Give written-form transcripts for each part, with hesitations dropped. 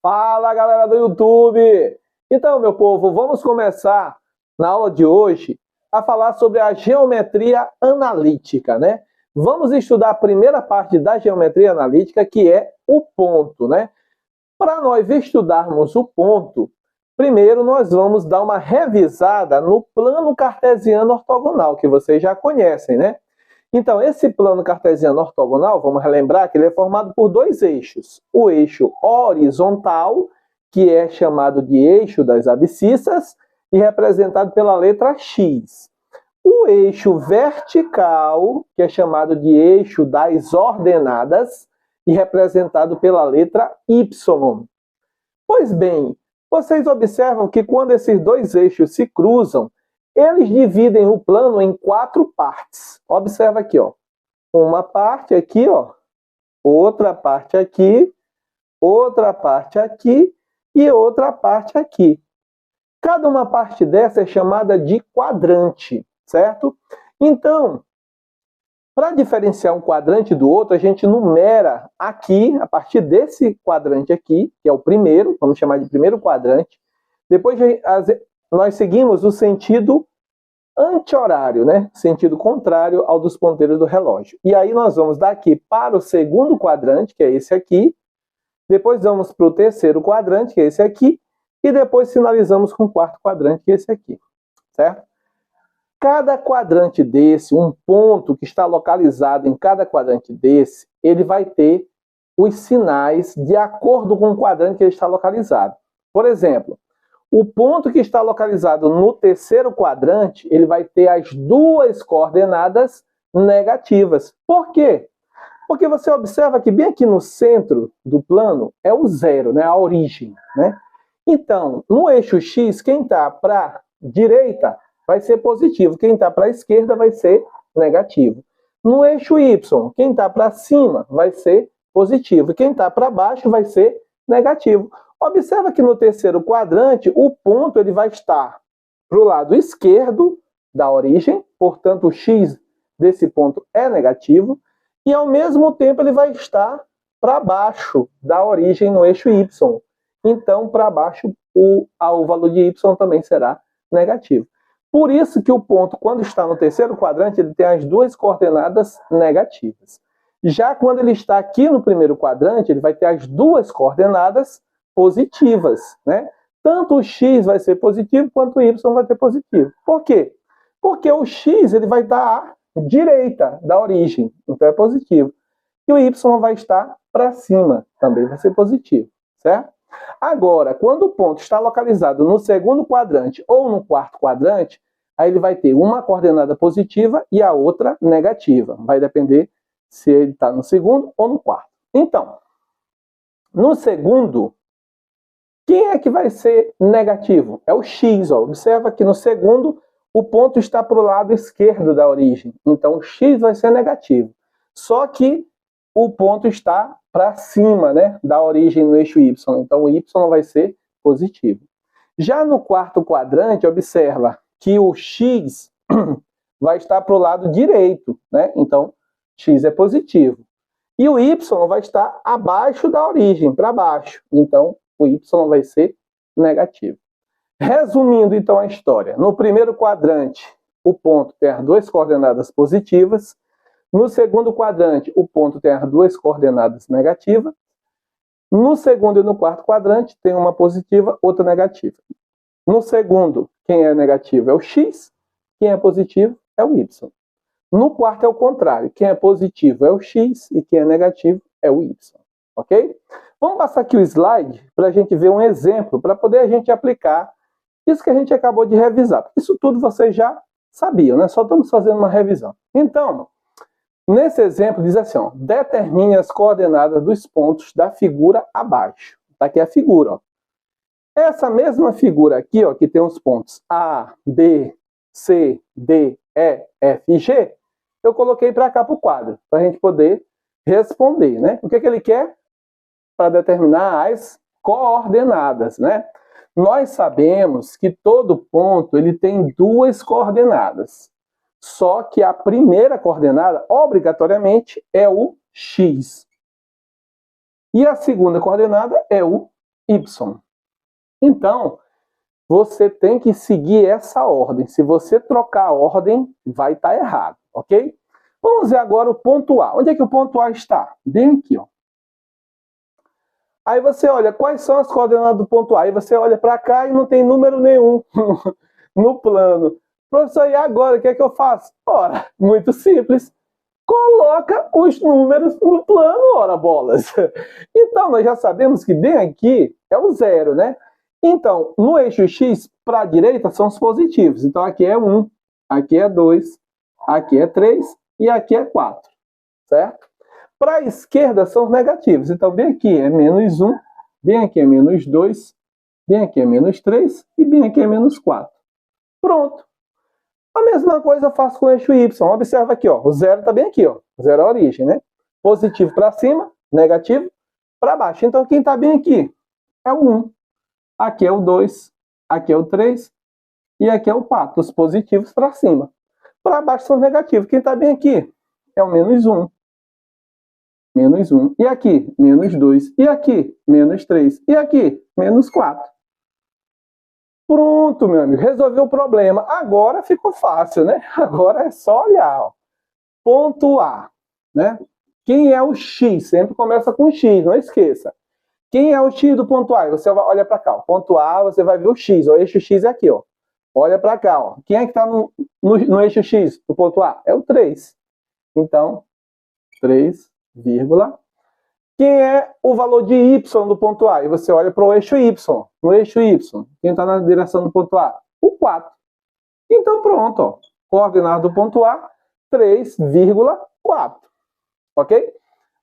Fala, galera do YouTube! Então, meu povo, vamos começar na aula de hoje a falar sobre a geometria analítica, né? Vamos estudar a primeira parte da geometria analítica, que é o ponto, né? Para nós estudarmos o ponto, primeiro nós vamos dar uma revisada no plano cartesiano ortogonal, que vocês já conhecem, né? Então, esse plano cartesiano ortogonal, vamos relembrar que ele é formado por dois eixos. O eixo horizontal, que é chamado de eixo das abscissas, e representado pela letra X. O eixo vertical, que é chamado de eixo das ordenadas, e representado pela letra Y. Pois bem, vocês observam que quando esses dois eixos se cruzam, eles dividem o plano em quatro partes. Observa aqui, ó. Uma parte aqui, ó. Outra parte aqui. Outra parte aqui. E outra parte aqui. Cada uma parte dessa é chamada de quadrante, certo? Então, para diferenciar um quadrante do outro, a gente numera aqui, a partir desse quadrante aqui, que é o primeiro, vamos chamar de primeiro quadrante. Depois nós seguimos o sentido anti-horário, né? Sentido contrário ao dos ponteiros do relógio. E aí nós vamos daqui para o segundo quadrante, que é esse aqui. Depois vamos para o terceiro quadrante, que é esse aqui. E depois finalizamos com o quarto quadrante, que é esse aqui. Certo? Cada quadrante desse, um ponto que está localizado em cada quadrante desse, ele vai ter os sinais de acordo com o quadrante que ele está localizado. Por exemplo, o ponto que está localizado no terceiro quadrante, ele vai ter as duas coordenadas negativas. Por quê? Porque você observa que bem aqui no centro do plano é o zero, né? A origem, né? Então, no eixo X, quem está para a direita vai ser positivo, quem está para a esquerda vai ser negativo. No eixo Y, quem está para cima vai ser positivo, quem está para baixo vai ser negativo. Observa que no terceiro quadrante, o ponto ele vai estar para o lado esquerdo da origem, portanto o x desse ponto é negativo, e ao mesmo tempo ele vai estar para baixo da origem no eixo y. Então, para baixo, o valor de y também será negativo. Por isso que o ponto, quando está no terceiro quadrante, ele tem as duas coordenadas negativas. Já quando ele está aqui no primeiro quadrante, ele vai ter as duas coordenadas positivas, né? Tanto o x vai ser positivo, quanto o y vai ter positivo. Por quê? Porque o x ele vai estar à direita da origem, então é positivo. E o y vai estar para cima, também vai ser positivo, certo? Agora, quando o ponto está localizado no segundo quadrante ou no quarto quadrante, aí ele vai ter uma coordenada positiva e a outra negativa. Vai depender se ele está no segundo ou no quarto. Então, no segundo, quem é que vai ser negativo? É o x. Ó. Observa que no segundo, o ponto está para o lado esquerdo da origem. Então, o x vai ser negativo. Só que o ponto está para cima, né, da origem no eixo y. Então, o y vai ser positivo. Já no quarto quadrante, observa que o x vai estar para o lado direito, né? Então, x é positivo. E o y vai estar abaixo da origem, para baixo. Então, o y vai ser negativo. Resumindo, então, a história. No primeiro quadrante, o ponto tem as duas coordenadas positivas. No segundo quadrante, o ponto tem as duas coordenadas negativas. No segundo e no quarto quadrante, tem uma positiva, outra negativa. No segundo, quem é negativo é o x, quem é positivo é o y. No quarto é o contrário, quem é positivo é o x e quem é negativo é o y. Ok? Vamos passar aqui o slide para a gente ver um exemplo, para poder a gente aplicar isso que a gente acabou de revisar. Isso tudo vocês já sabiam, né? Só estamos fazendo uma revisão. Então, nesse exemplo diz assim, ó, determine as coordenadas dos pontos da figura abaixo. Está aqui a figura, ó. Essa mesma figura aqui, ó, que tem os pontos A, B, C, D, E, F e G, eu coloquei para cá para o quadro, para a gente poder responder, né? O que ele quer? Para determinar as coordenadas, né? Nós sabemos que todo ponto ele tem duas coordenadas. Só que a primeira coordenada, obrigatoriamente, é o x. E a segunda coordenada é o y. Então, você tem que seguir essa ordem. Se você trocar a ordem, vai estar errado, ok? Vamos ver agora o ponto A. Onde é que o ponto A está? Bem aqui, ó. Aí você olha, quais são as coordenadas do ponto A? Aí você olha para cá e não tem número nenhum no plano. Professor, e agora, o que é que eu faço? Ora, muito simples. Coloca os números no plano, ora bolas. Então, nós já sabemos que bem aqui é o 0, né? Então, no eixo X, para a direita, são os positivos. Então, aqui é 1, aqui é 2, aqui é 3 e aqui é 4, certo? Para a esquerda, são os negativos. Então, bem aqui é menos 1, bem aqui é menos 2, bem aqui é menos 3 e bem aqui é menos 4. Pronto. A mesma coisa eu faço com o eixo Y. Observa aqui, ó, o 0 está bem aqui, ó. 0 é a origem, né? Positivo para cima, negativo para baixo. Então, quem está bem aqui é o 1. Aqui é o 2, aqui é o 3 e aqui é o 4. Os positivos para cima. Para baixo são os negativos. Quem está bem aqui é o menos 1. Menos 1. E aqui, menos 2. E aqui, menos 3. E aqui, menos 4. Pronto, meu amigo. Resolveu o problema. Agora ficou fácil, né? Agora é só olhar, ó. Ponto A, né? Quem é o X? Sempre começa com X, não esqueça. Quem é o X do ponto A? Você olha para cá. O ponto A, você vai ver o X. O eixo X é aqui, ó. Olha para cá, ó. Quem é que está no eixo X do ponto A? É o 3. Então, 3, vírgula. Quem é o valor de Y do ponto A? E você olha para o eixo Y. No eixo Y, quem está na direção do ponto A? O 4. Então, pronto, ó. Coordenada do ponto A, 3,4. Ok?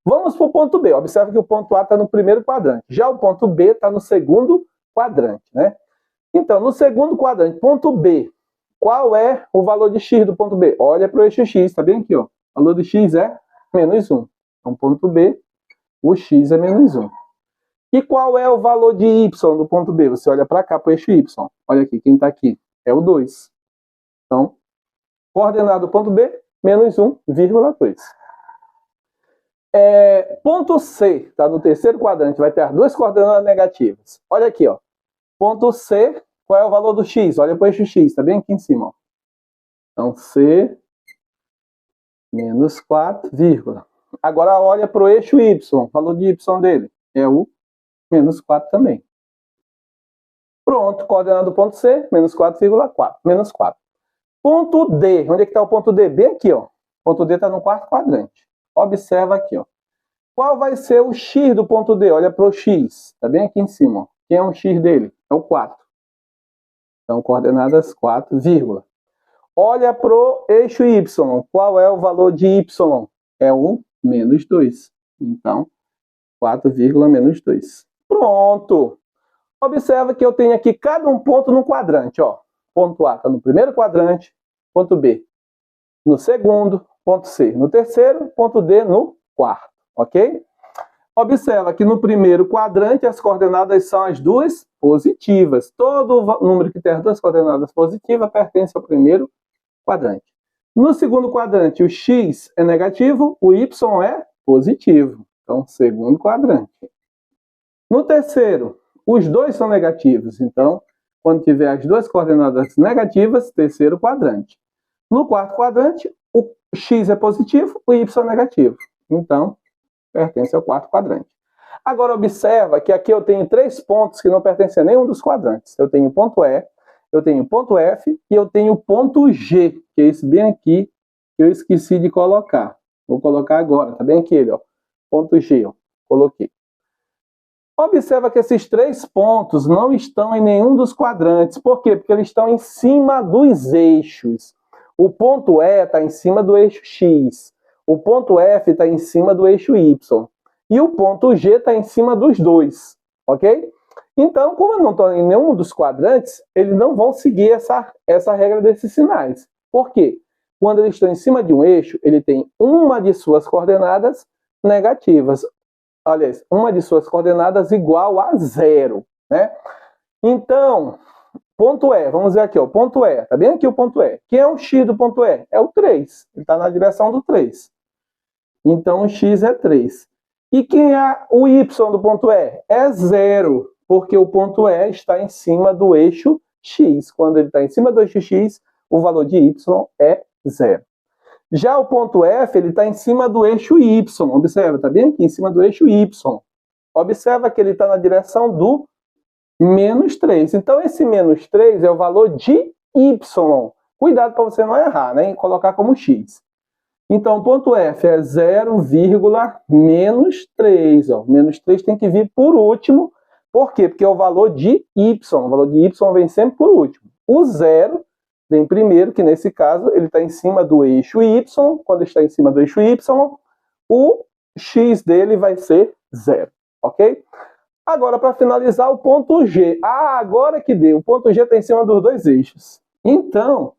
Vamos para o ponto B. Observe que o ponto A está no primeiro quadrante. Já o ponto B está no segundo quadrante, né? Então, no segundo quadrante, ponto B, qual é o valor de X do ponto B? Olha para o eixo X, está bem aqui, ó. O valor de X é menos 1. Então, ponto B, o X é menos 1. E qual é o valor de Y do ponto B? Você olha para cá, para o eixo Y. Olha aqui, quem está aqui? É o 2. Então, coordenada do ponto B, menos 1,2. Ponto C, está no terceiro quadrante, vai ter as duas coordenadas negativas. Olha aqui, ó. Ponto C, qual é o valor do X? Olha para o eixo X, está bem aqui em cima, ó. Então, C, menos 4, vírgula. Agora olha para o eixo Y, o valor de Y dele é o menos 4 também. Pronto, coordenada do ponto C, menos 4,4, menos 4. Ponto D, onde é que está o ponto D? Bem aqui, ó. O ponto D está no quarto quadrante. Observa aqui, ó. Qual vai ser o X do ponto D? Olha para o X, está bem aqui em cima, ó. Quem é o X dele? É o 4. Então, coordenadas 4, vírgula. Olha para o eixo Y. Qual é o valor de Y? É o menos 2. Então, 4, menos 2. Pronto. Observa que eu tenho aqui cada um ponto no quadrante, ó. Ponto A está no primeiro quadrante, ponto B no segundo, ponto C no terceiro, ponto D no quarto, ok? Observa que no primeiro quadrante as coordenadas são as duas positivas. Todo número que tem as duas coordenadas positivas pertence ao primeiro quadrante. No segundo quadrante, o X é negativo, o Y é positivo. Então, segundo quadrante. No terceiro, os dois são negativos. Então, quando tiver as duas coordenadas negativas, terceiro quadrante. No quarto quadrante, o X é positivo, o Y é negativo. Então, pertence ao quarto quadrante. Agora, observa que aqui eu tenho 3 pontos que não pertencem a nenhum dos quadrantes. Eu tenho ponto E, eu tenho ponto F e eu tenho ponto G, que é esse bem aqui que eu esqueci de colocar. Vou colocar agora, tá bem aqui ele, ó. Ponto G, ó. Coloquei. Observa que esses 3 pontos não estão em nenhum dos quadrantes. Por quê? Porque eles estão em cima dos eixos. O ponto E está em cima do eixo X. O ponto F está em cima do eixo Y. E o ponto G está em cima dos dois. Ok? Então, como eu não estou em nenhum dos quadrantes, eles não vão seguir essa regra desses sinais. Por quê? Quando eles estão em cima de um eixo, ele tem uma de suas coordenadas negativas. Aliás, uma de suas coordenadas igual a 0, né? Então, ponto E, vamos ver aqui, ó, ponto E, tá bem aqui o ponto E. Quem é o X do ponto E? É o 3, ele está na direção do 3. Então, o X é 3. E quem é o Y do ponto E? É 0. porque o ponto E está em cima do eixo X. Quando ele está em cima do eixo X, o valor de Y é 0. Já o ponto F, ele está em cima do eixo Y. Observa, está bem aqui, em cima do eixo Y. Observa que ele está na direção do menos 3. Então, esse menos 3 é o valor de Y. Cuidado para você não errar, né? E colocar como X. Então, o ponto F é 0, menos 3. Ó. Menos 3 tem que vir por último. Por quê? Porque é o valor de Y. O valor de Y vem sempre por último. O 0 vem primeiro, que nesse caso ele está em cima do eixo Y. Quando está em cima do eixo Y, o X dele vai ser 0. Ok? Agora, para finalizar, o ponto G. Ah, agora que deu. O ponto G está em cima dos dois eixos. Então,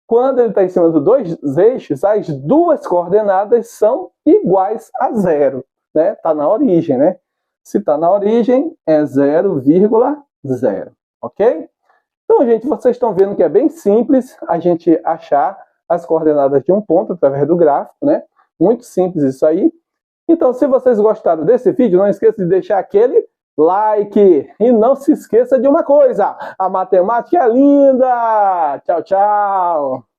quando ele está em cima dos dois eixos, as duas coordenadas são iguais a 0. Né? Está na origem, né? Se está na origem, é 0,0. Ok? Então, gente, vocês estão vendo que é bem simples a gente achar as coordenadas de um ponto através do gráfico, né? Muito simples isso aí. Então, se vocês gostaram desse vídeo, não esqueça de deixar aquele like. E não se esqueça de uma coisa, a matemática é linda! Tchau, tchau!